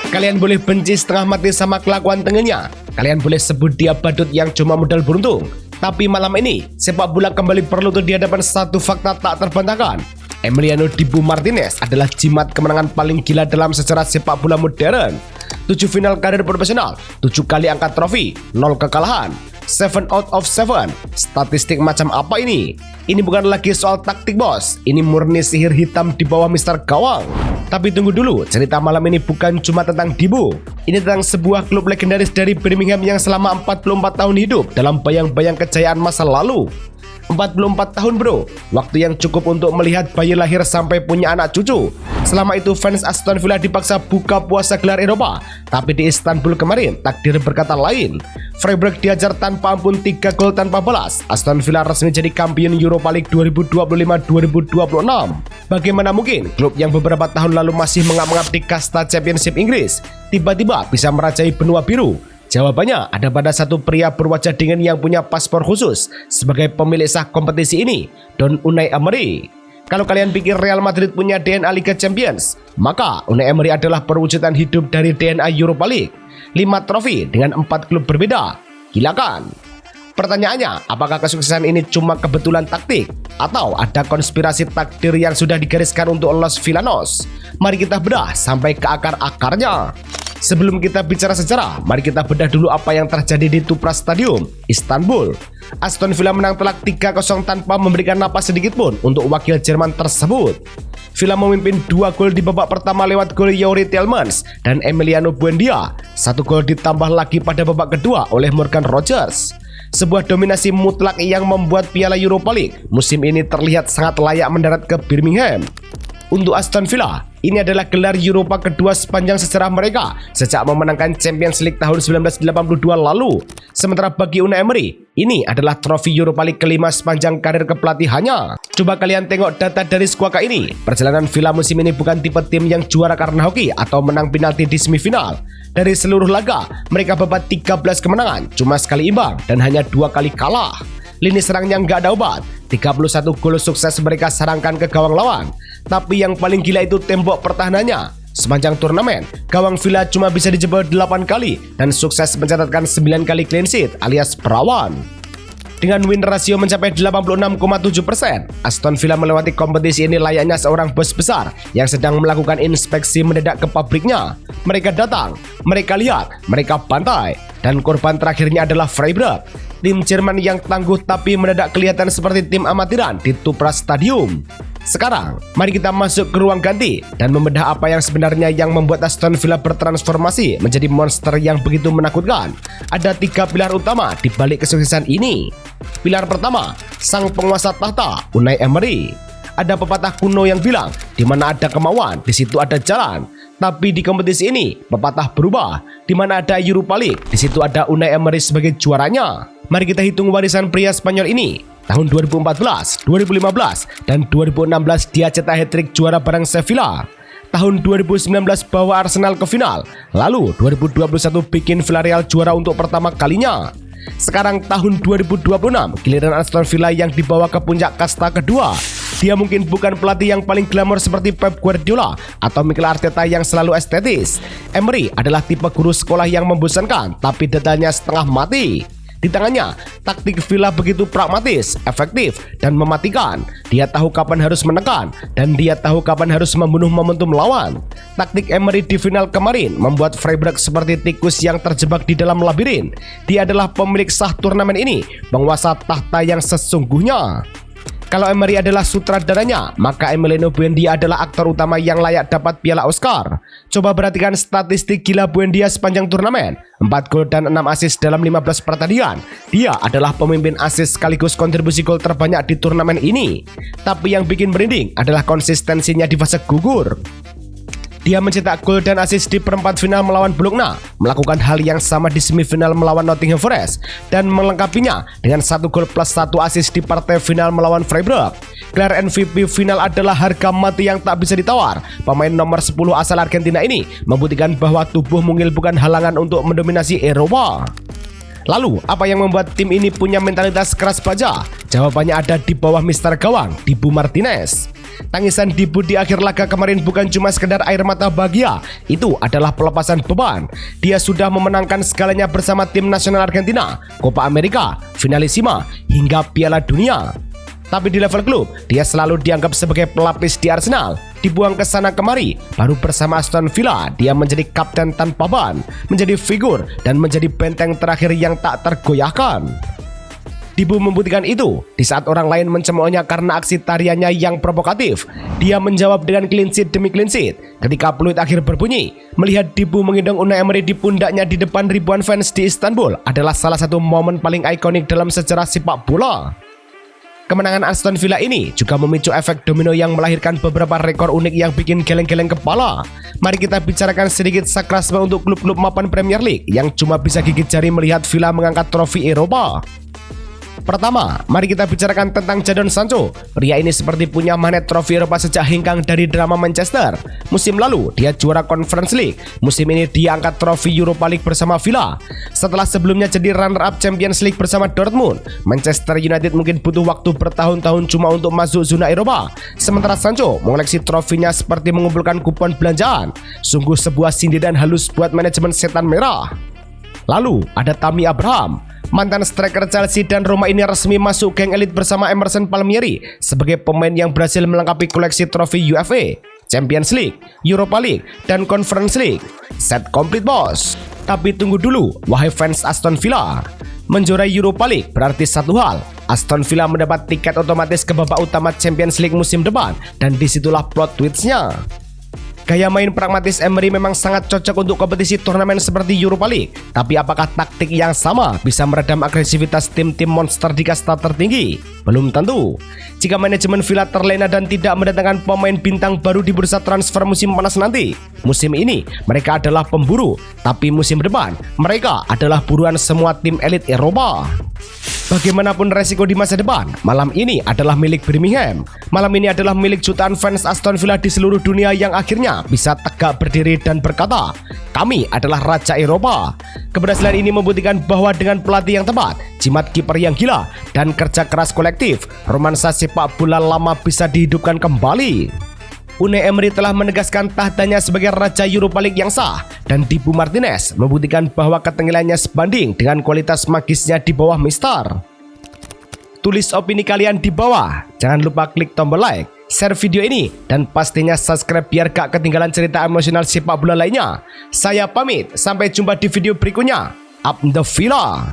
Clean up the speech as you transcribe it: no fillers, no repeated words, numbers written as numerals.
Kalian boleh benci setengah mati sama kelakuan tengilnya. Kalian boleh sebut dia badut yang cuma modal beruntung. Tapi malam ini, sepak bola kembali berlutut di hadapan satu fakta tak terbantahkan. Emiliano Dibu Martinez adalah jimat kemenangan paling gila dalam sejarah sepak bola modern. 7 final karir profesional, 7 kali angkat trofi, 0 kekalahan. 7 out of 7. Statistik macam apa ini? Ini bukan lagi soal taktik bos. Ini murni sihir hitam di bawah Mister Gawang. Tapi tunggu dulu, cerita malam ini bukan cuma tentang Dibu. Ini tentang sebuah klub legendaris dari Birmingham yang selama 44 tahun hidup dalam bayang-bayang kejayaan masa lalu. 44 tahun bro, waktu yang cukup untuk melihat bayi lahir sampai punya anak cucu. Selama itu fans Aston Villa dipaksa buka puasa gelar Eropa. Tapi di Istanbul kemarin, takdir berkata lain. Freiburg diajar tanpa ampun 3 gol tanpa balas. Aston Villa resmi jadi kampion Europa League 2025-2026. Bagaimana mungkin klub yang beberapa tahun lalu masih mengap-ngap di kasta Championship Inggris tiba-tiba bisa merajai benua biru? Jawabannya ada pada satu pria berwajah dingin yang punya paspor khusus sebagai pemilik sah kompetisi ini, Don Unai Emery. Kalau kalian pikir Real Madrid punya DNA Liga Champions, maka Unai Emery adalah perwujudan hidup dari DNA Europa League. 5 trofi dengan 4 klub berbeda. Gila kan? Pertanyaannya, apakah kesuksesan ini cuma kebetulan taktik? Atau ada konspirasi takdir yang sudah digariskan untuk Los Villanos? Mari kita bedah sampai ke akar-akarnya. Sebelum kita bicara sejarah, mari kita bedah dulu apa yang terjadi di Tupras Stadium, Istanbul. Aston Villa menang telak 3-0 tanpa memberikan napas sedikit pun untuk wakil Jerman tersebut. Villa memimpin 2 gol di babak pertama lewat gol Youri Tielemans dan Emiliano Buendia. 1 gol ditambah lagi pada babak kedua oleh Morgan Rogers. Sebuah dominasi mutlak yang membuat Piala Europa League musim ini terlihat sangat layak mendarat ke Birmingham. Untuk Aston Villa, ini adalah gelar Eropa kedua sepanjang sejarah mereka sejak memenangkan Champions League tahun 1982 lalu. Sementara bagi Unai Emery, ini adalah trofi Europa League kelima sepanjang karir kepelatihannya. Coba kalian tengok data dari skuadka ini. Perjalanan Villa musim ini bukan tipe tim yang juara karena hoki atau menang penalti di semifinal. Dari seluruh laga, mereka babat 13 kemenangan, cuma sekali imbang dan hanya 2 kali kalah. Lini serangnya nggak ada obat. 31 gol sukses mereka sarangkan ke gawang lawan. Tapi yang paling gila itu tembok pertahanannya. Sepanjang turnamen, gawang Villa cuma bisa dijebol 8 kali dan sukses mencatatkan 9 kali clean sheet alias perawan. Dengan win rasio mencapai 86,7%, Aston Villa melewati kompetisi ini layaknya seorang bos besar yang sedang melakukan inspeksi mendadak ke pabriknya. Mereka datang, mereka lihat, mereka bantai, dan korban terakhirnya adalah Freiburg. Tim Jerman yang tangguh tapi mendadak kelihatan seperti tim amatiran di Tupras Stadium. Sekarang, mari kita masuk ke ruang ganti dan membedah apa yang sebenarnya yang membuat Aston Villa bertransformasi menjadi monster yang begitu menakutkan. Ada 3 pilar utama di balik kesuksesan ini. Pilar pertama, sang penguasa tahta, Unai Emery. Ada pepatah kuno yang bilang, di mana ada kemauan, di situ ada jalan. Tapi di kompetisi ini, pepatah berubah. Di mana ada Europa League, di situ ada Unai Emery sebagai juaranya. Mari kita hitung warisan pria Spanyol ini. Tahun 2014, 2015, dan 2016 dia cetak hat-trick juara bareng Sevilla. Tahun 2019 bawa Arsenal ke final. Lalu 2021 bikin Villarreal juara untuk pertama kalinya. Sekarang tahun 2026, giliran Aston Villa yang dibawa ke puncak kasta kedua. Dia mungkin bukan pelatih yang paling glamor seperti Pep Guardiola atau Mikel Arteta yang selalu estetis. Emery adalah tipe guru sekolah yang membosankan, tapi detailnya setengah mati. Di tangannya, taktik Villa begitu pragmatis, efektif, dan mematikan. Dia tahu kapan harus menekan, dan dia tahu kapan harus membunuh momentum lawan. Taktik Emery di final kemarin membuat Freiburg seperti tikus yang terjebak di dalam labirin. Dia adalah pemilik sah turnamen ini, penguasa tahta yang sesungguhnya. Kalau Emery adalah sutradaranya, maka Emiliano Buendia adalah aktor utama yang layak dapat piala Oscar. Coba perhatikan statistik gila Buendia sepanjang turnamen. 4 gol dan 6 assist dalam 15 pertandingan. Dia adalah pemimpin assist sekaligus kontribusi gol terbanyak di turnamen ini. Tapi yang bikin merinding adalah konsistensinya di fase gugur. Dia mencetak gol dan assist di perempat final melawan Bologna, melakukan hal yang sama di semifinal melawan Nottingham Forest, dan melengkapinya dengan 1 gol plus 1 assist di partai final melawan Freiburg. Gelar MVP final adalah harga mati yang tak bisa ditawar. Pemain nomor 10 asal Argentina ini membuktikan bahwa tubuh mungil bukan halangan untuk mendominasi Eropa. Lalu, apa yang membuat tim ini punya mentalitas keras baja? Jawabannya ada di bawah Mister Gawang, Dibu Martinez. Tangisan Dibu di akhir laga kemarin bukan cuma sekedar air mata bahagia, itu adalah pelepasan beban. Dia sudah memenangkan segalanya bersama tim nasional Argentina, Copa America, Finalissima, hingga Piala Dunia. Tapi di level klub, dia selalu dianggap sebagai pelapis di Arsenal. Dibuang ke sana kemari, baru bersama Aston Villa, dia menjadi kapten tanpa ban, menjadi figur, dan menjadi benteng terakhir yang tak tergoyahkan. Dibu membuktikan itu di saat orang lain mencemoohnya karena aksi tariannya yang provokatif. Dia menjawab dengan clean sheet demi clean sheet. Ketika peluit akhir berbunyi, melihat Dibu menggendong Unai Emery di pundaknya di depan ribuan fans di Istanbul adalah salah satu momen paling ikonik dalam sejarah sepak bola. Kemenangan Aston Villa ini juga memicu efek domino yang melahirkan beberapa rekor unik yang bikin geleng-geleng kepala. Mari kita bicarakan sedikit sakrasme untuk klub-klub mapan Premier League yang cuma bisa gigit jari melihat Villa mengangkat trofi Eropa. Pertama, mari kita bicarakan tentang Jadon Sancho. Pria ini seperti punya magnet trofi Eropa sejak hengkang dari drama Manchester. Musim lalu, dia juara Conference League. Musim ini dia angkat trofi Europa League bersama Villa. Setelah sebelumnya jadi runner-up Champions League bersama Dortmund, Manchester United mungkin butuh waktu bertahun-tahun cuma untuk masuk zona Eropa. Sementara Sancho mengoleksi trofinya seperti mengumpulkan kupon belanjaan. Sungguh sebuah sindiran halus buat manajemen setan merah. Lalu, ada Tammy Abraham. Mantan striker Chelsea dan Roma ini resmi masuk geng elit bersama Emerson Palmieri sebagai pemain yang berhasil melengkapi koleksi trofi UEFA, Champions League, Europa League, dan Conference League. Set komplit bos. Tapi tunggu dulu, wahai fans Aston Villa. Menjuarai Europa League berarti satu hal. Aston Villa mendapat tiket otomatis ke babak utama Champions League musim depan, dan disitulah plot twistnya. Gaya main pragmatis Emery memang sangat cocok untuk kompetisi turnamen seperti Europa League. Tapi apakah taktik yang sama bisa meredam agresivitas tim-tim monster di kasta tertinggi? Belum tentu. Jika manajemen Villa terlena dan tidak mendatangkan pemain bintang baru di bursa transfer musim panas nanti, musim ini mereka adalah pemburu, tapi musim depan mereka adalah buruan semua tim elit Eropa. Bagaimanapun resiko di masa depan, malam ini adalah milik Birmingham. Malam ini adalah milik jutaan fans Aston Villa di seluruh dunia yang akhirnya bisa tegak berdiri dan berkata, kami adalah Raja Eropa. Keberhasilan ini membuktikan bahwa dengan pelatih yang tepat, jimat kiper yang gila, dan kerja keras kolektif, romansa sepak bola lama bisa dihidupkan kembali. Unai Emery telah menegaskan tahtanya sebagai Raja Europa League yang sah, dan Dibu Martinez membuktikan bahwa ketenggelannya sebanding dengan kualitas magisnya di bawah Mister. Tulis opini kalian di bawah, jangan lupa klik tombol like, share video ini, dan pastinya subscribe biar gak ketinggalan cerita emosional sepak bola lainnya. Saya pamit, sampai jumpa di video berikutnya. Up the Villa!